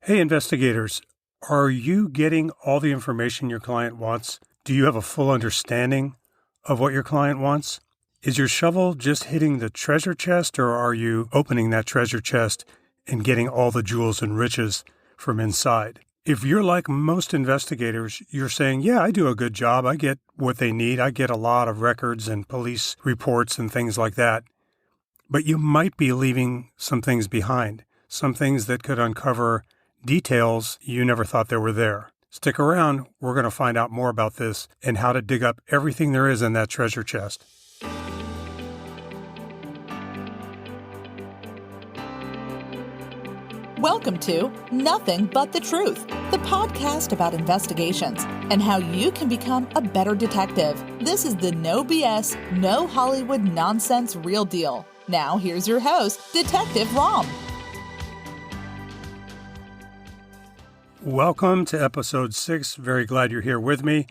Hey, investigators, are you getting all the information your client wants? Do you have a full understanding of what your client wants? Is your shovel just hitting the treasure chest, or are you opening that treasure chest and getting all the jewels and riches from inside? If you're like most investigators, you're saying, yeah, I do a good job. I get what they need. I get a lot of records and police reports and things like that. But you might be leaving some things behind, some things that could uncover details you never thought they were there. Stick around. We're going to find out more about this and how to dig up everything there is in that treasure chest. Welcome to Nothing But the Truth, the podcast about investigations and how you can become a better detective. This is the no BS, no Hollywood nonsense real deal. Now here's your host, Detective Rom. Welcome to episode 6. Very glad you're here with me.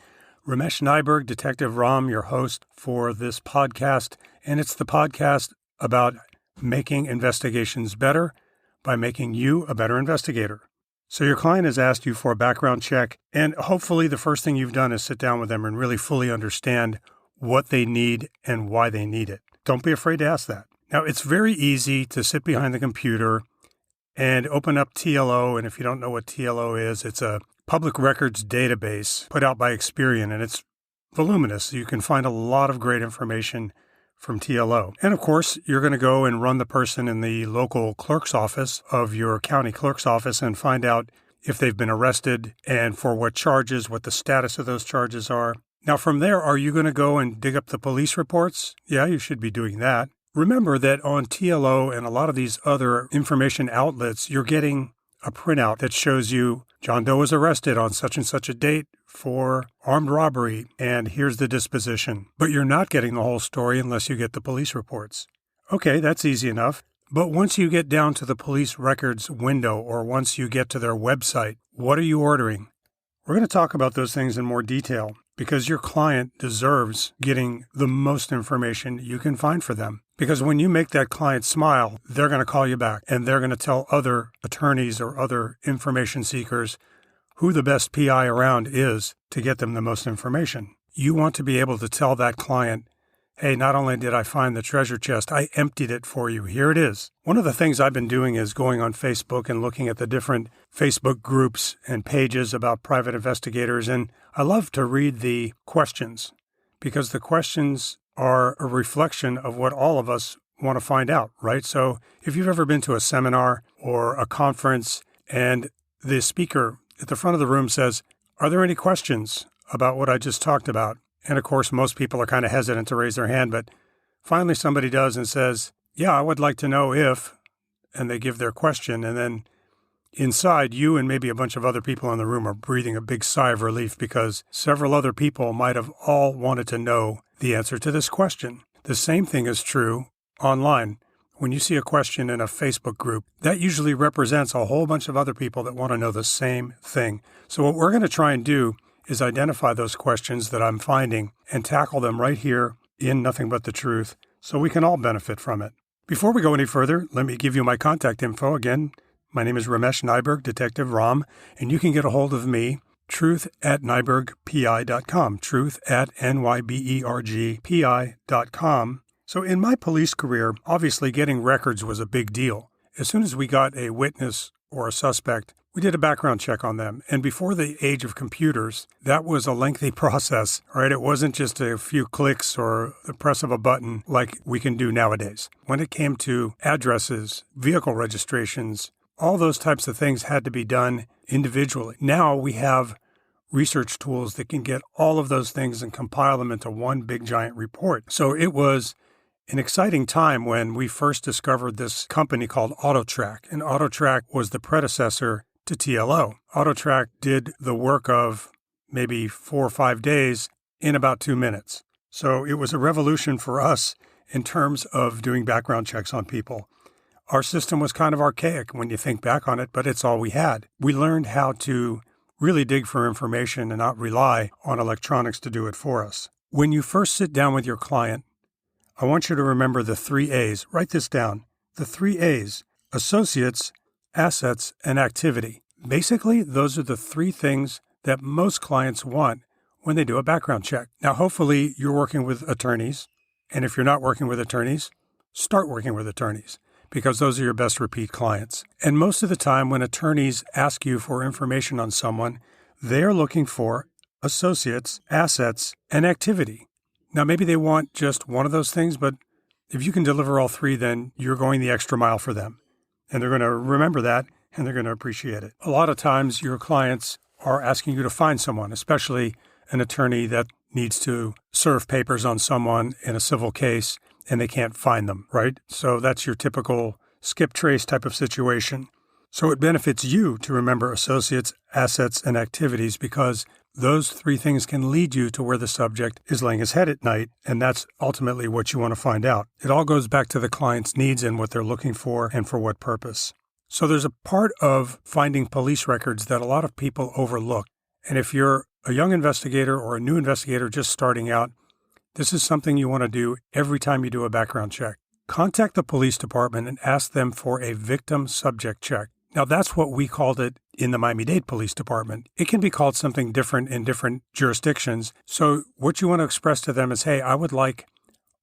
Ramesh Nyberg, Detective Ram, your host for this podcast. And it's the podcast about making investigations better by making you a better investigator. So your client has asked you for a background check, and hopefully the first thing you've done is sit down with them and really fully understand what they need and why they need it. Don't be afraid to ask that. Now, it's very easy to sit behind the computer and open up TLO, and if you don't know what TLO is, it's a public records database put out by Experian, and it's voluminous. You can find a lot of great information from TLO. And of course, you're going to go and run the person in the local clerk's office of your county clerk's office and find out if they've been arrested and for what charges, what the status of those charges are. Now, from there, are you going to go and dig up the police reports? Yeah, you should be doing that. Remember that on TLO and a lot of these other information outlets, you're getting a printout that shows you John Doe was arrested on such and such a date for armed robbery, and here's the disposition. But you're not getting the whole story unless you get the police reports. Okay, that's easy enough. But once you get down to the police records window, or once you get to their website, what are you ordering? We're going to talk about those things in more detail because your client deserves getting the most information you can find for them. Because when you make that client smile, they're going to call you back and they're going to tell other attorneys or other information seekers who the best PI around is to get them the most information. You want to be able to tell that client, hey, not only did I find the treasure chest, I emptied it for you. Here it is. One of the things I've been doing is going on Facebook and looking at the different Facebook groups and pages about private investigators. And I love to read the questions because the questions are a reflection of what all of us want to find out, right? So if you've ever been to a seminar or a conference and the speaker at the front of the room says, are there any questions about what I just talked about? And of course, most people are kind of hesitant to raise their hand, but finally somebody does and says, yeah, I would like to know if, and they give their question. And then inside, you and maybe a bunch of other people in the room are breathing a big sigh of relief because several other people might have all wanted to know the answer to this question. The same thing is true online. When you see a question in a Facebook group, that usually represents a whole bunch of other people that want to know the same thing. So what we're going to try and do is identify those questions that I'm finding and tackle them right here in Nothing But the Truth so we can all benefit from it. Before we go any further, let me give you my contact info. Again, my name is Ramesh Nyberg, Detective Ram, and you can get a hold of me, truth@nybergpi.com, truth@nybergpi.com. So in my police career, obviously getting records was a big deal. As soon as we got a witness or a suspect, we did a background check on them. And before the age of computers, that was a lengthy process, right? It wasn't just a few clicks or the press of a button like we can do nowadays. When it came to addresses, vehicle registrations, all those types of things had to be done individually. Now we have research tools that can get all of those things and compile them into one big giant report. So it was an exciting time when we first discovered this company called AutoTrack. And AutoTrack was the predecessor to TLO. AutoTrack did the work of maybe 4 or 5 days in about 2 minutes. So it was a revolution for us in terms of doing background checks on people. Our system was kind of archaic when you think back on it, but it's all we had. We learned how to really dig for information and not rely on electronics to do it for us. When you first sit down with your client, I want you to remember the 3 A's. Write this down. The 3 A's: associates, assets, and activity. Basically, those are the three things that most clients want when they do a background check. Now, hopefully you're working with attorneys. And if you're not working with attorneys, start working with attorneys because those are your best repeat clients. And most of the time when attorneys ask you for information on someone, they are looking for associates, assets, and activity. Now, maybe they want just one of those things, but if you can deliver all three, then you're going the extra mile for them. And they're going to remember that, and they're going to appreciate it. A lot of times your clients are asking you to find someone, especially an attorney that needs to serve papers on someone in a civil case, and they can't find them, right? So that's your typical skip trace type of situation. So it benefits you to remember associates, assets, and activities because those three things can lead you to where the subject is laying his head at night, and that's ultimately what you want to find out. It all goes back to the client's needs and what they're looking for and for what purpose. So there's a part of finding police records that a lot of people overlook. And if you're a young investigator or a new investigator just starting out, this is something you want to do every time you do a background check. Contact the police department and ask them for a victim subject check. Now, that's what we called it in the Miami-Dade Police Department. It can be called something different in different jurisdictions. So what you want to express to them is, hey, I would like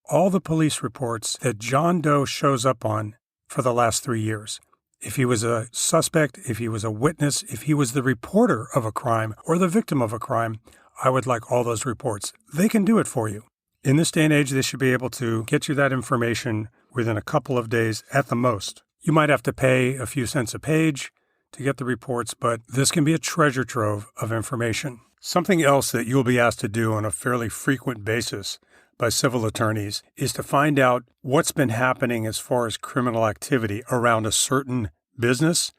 all the police reports that John Doe shows up on for the last 3 years. If he was a suspect, if he was a witness, if he was the reporter of a crime or the victim of a crime, I would like all those reports. They can do it for you. In this day and age, they should be able to get you that information within a couple of days at the most. You might have to pay a few cents a page to get the reports, but this can be a treasure trove of information. Something else that you'll be asked to do on a fairly frequent basis by civil attorneys is to find out what's been happening as far as criminal activity around a certain business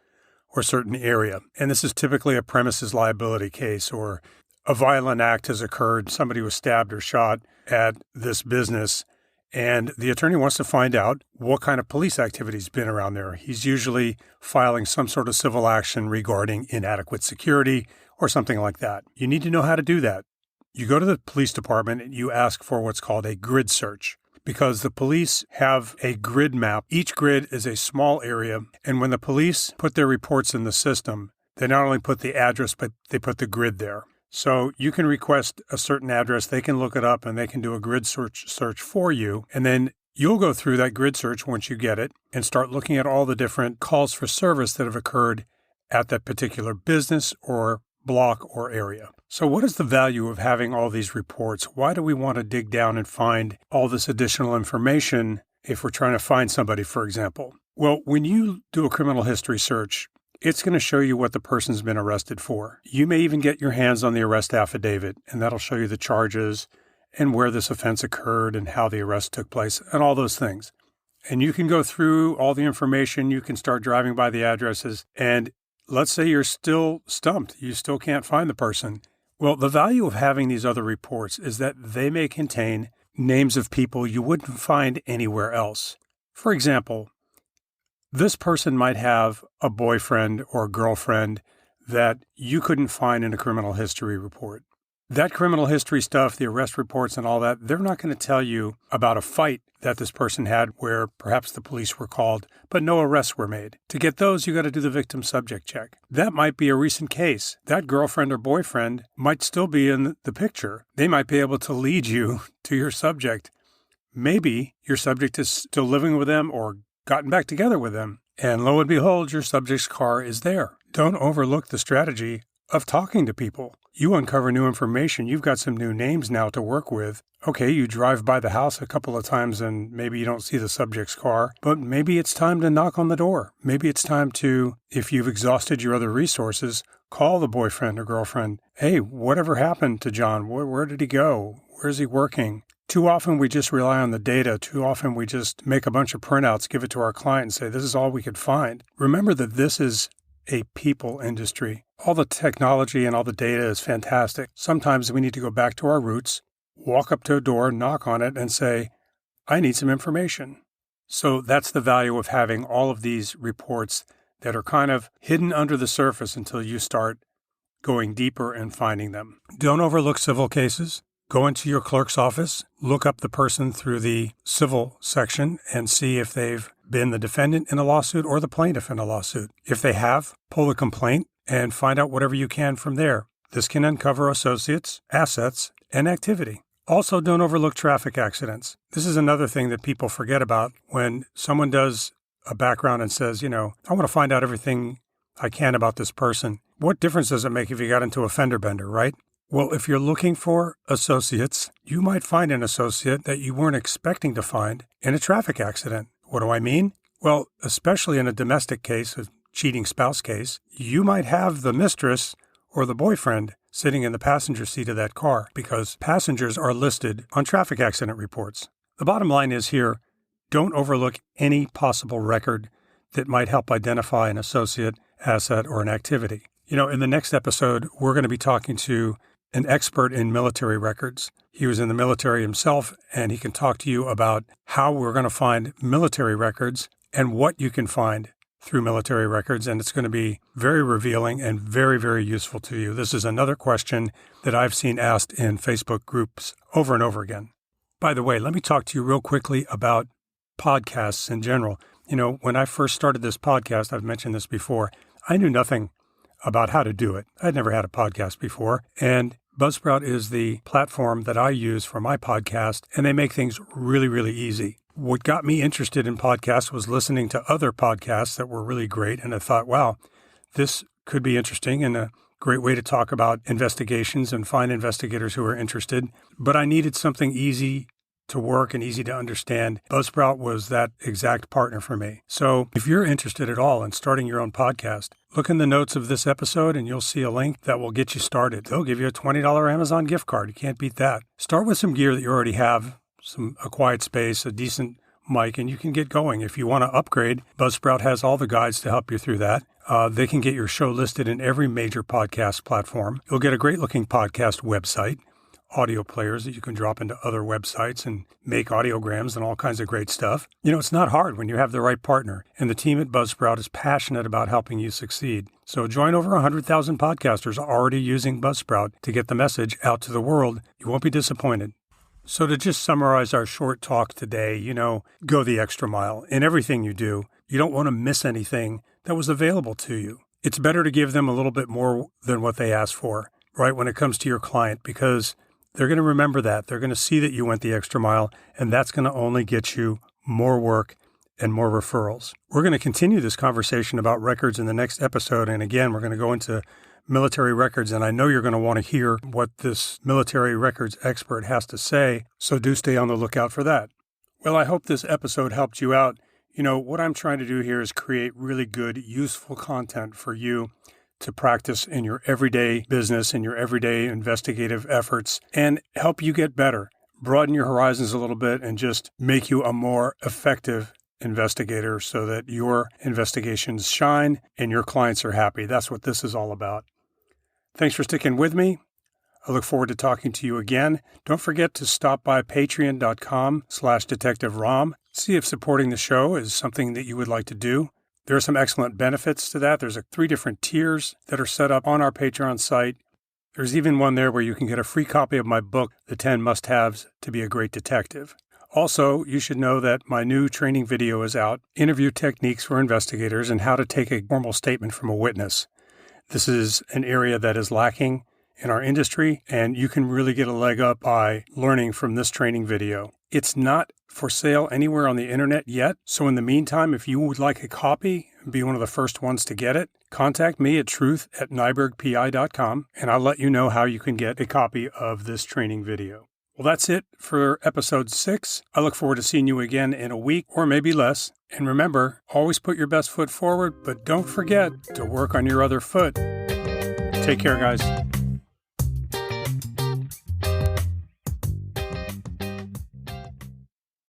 or certain area. And this is typically a premises liability case or a violent act has occurred, somebody was stabbed or shot at this business, and the attorney wants to find out what kind of police activity has been around there. He's usually filing some sort of civil action regarding inadequate security or something like that. You need to know how to do that. You go to the police department and you ask for what's called a grid search because the police have a grid map. Each grid is a small area, and when the police put their reports in the system, they not only put the address, but they put the grid there. So you can request a certain address, they can look it up, and they can do a grid search for you. And then you'll go through that grid search once you get it and start looking at all the different calls for service that have occurred at that particular business or block or area. So what is the value of having all these reports? Why do we want to dig down and find all this additional information if we're trying to find somebody, for example? Well, when you do a criminal history search, it's going to show you what the person's been arrested for. You may even get your hands on the arrest affidavit, and that'll show you the charges and where this offense occurred and how the arrest took place and all those things. And you can go through all the information. You can start driving by the addresses. And let's say you're still stumped. You still can't find the person. Well, the value of having these other reports is that they may contain names of people you wouldn't find anywhere else. For example, this person might have a boyfriend or girlfriend that you couldn't find in a criminal history report. That criminal history stuff, the arrest reports and all that, they're not going to tell you about a fight that this person had where perhaps the police were called, but no arrests were made. To get those, you got to do the victim subject check. That might be a recent case. That girlfriend or boyfriend might still be in the picture. They might be able to lead you to your subject. Maybe your subject is still living with them or gotten back together with them. And lo and behold, your subject's car is there. Don't overlook the strategy of talking to people. You uncover new information. You've got some new names now to work with. Okay, you drive by the house a couple of times and maybe you don't see the subject's car, but maybe it's time to knock on the door. Maybe it's time to, if you've exhausted your other resources, call the boyfriend or girlfriend. Hey, whatever happened to John? Where did he go? Where's he working? Too often we just rely on the data. Too often we just make a bunch of printouts, give it to our client and say, this is all we could find. Remember that this is a people industry. All the technology and all the data is fantastic. Sometimes we need to go back to our roots, walk up to a door, knock on it and say, I need some information. So that's the value of having all of these reports that are kind of hidden under the surface until you start going deeper and finding them. Don't overlook civil cases. Go into your clerk's office, look up the person through the civil section and see if they've been the defendant in a lawsuit or the plaintiff in a lawsuit. If they have, pull the complaint and find out whatever you can from there. This can uncover associates, assets, and activity. Also, don't overlook traffic accidents. This is another thing that people forget about when someone does a background and says, I want to find out everything I can about this person. What difference does it make if you got into a fender bender, right? Well, if you're looking for associates, you might find an associate that you weren't expecting to find in a traffic accident. What do I mean? Well, especially in a domestic case, a cheating spouse case, you might have the mistress or the boyfriend sitting in the passenger seat of that car because passengers are listed on traffic accident reports. The bottom line is here, don't overlook any possible record that might help identify an associate, asset, or an activity. In the next episode, we're going to be talking to an expert in military records. He was in the military himself, and he can talk to you about how we're going to find military records and what you can find through military records, and it's going to be very revealing and very, very useful to you. This is another question that I've seen asked in Facebook groups over and over again. By the way, let me talk to you real quickly about podcasts in general. When I first started this podcast, I've mentioned this before, I knew nothing about how to do it. I'd never had a podcast before, and Buzzsprout is the platform that I use for my podcast, and they make things really, really easy. What got me interested in podcasts was listening to other podcasts that were really great, and I thought, wow, this could be interesting and a great way to talk about investigations and find investigators who are interested. But I needed something easy to work and easy to understand. Buzzsprout was that exact partner for me. So if you're interested at all in starting your own podcast, look in the notes of this episode and you'll see a link that will get you started. They'll give you a $20 Amazon gift card. You can't beat that. Start with some gear that you already have, a quiet space, a decent mic, and you can get going. If you want to upgrade, Buzzsprout has all the guides to help you through that. They can get your show listed in every major podcast platform. You'll get a great looking podcast website, audio players that you can drop into other websites and make audiograms and all kinds of great stuff. It's not hard when you have the right partner, and the team at Buzzsprout is passionate about helping you succeed. So join over 100,000 podcasters already using Buzzsprout to get the message out to the world. You won't be disappointed. So to just summarize our short talk today, go the extra mile. In everything you do, you don't want to miss anything that was available to you. It's better to give them a little bit more than what they asked for, right, when it comes to your client, because they're going to remember that. They're going to see that you went the extra mile, and that's going to only get you more work and more referrals. We're going to continue this conversation about records in the next episode, and again, we're going to go into military records, and I know you're going to want to hear what this military records expert has to say, so do stay on the lookout for that. Well, I hope this episode helped you out. What I'm trying to do here is create really good, useful content for you to practice in your everyday business, in your everyday investigative efforts, and help you get better, broaden your horizons a little bit, and just make you a more effective investigator so that your investigations shine and your clients are happy. That's what this is all about. Thanks for sticking with me. I look forward to talking to you again. Don't forget to stop by patreon.com/detectiverom. See if supporting the show is something that you would like to do. There are some excellent benefits to that. There's 3 different tiers that are set up on our Patreon site. There's even one there where you can get a free copy of my book, The 10 Must-Haves to Be a Great Detective. Also, you should know that my new training video is out, Interview Techniques for Investigators and How to Take a Formal Statement from a Witness. This is an area that is lacking in our industry, and you can really get a leg up by learning from this training video. It's not for sale anywhere on the internet yet, so in the meantime, if you would like a copy and be one of the first ones to get it, contact me at truth@nybergpi.com, and I'll let you know how you can get a copy of this training video. Well, that's it for episode 6. I look forward to seeing you again in a week or maybe less. And remember, always put your best foot forward, but don't forget to work on your other foot. Take care, guys.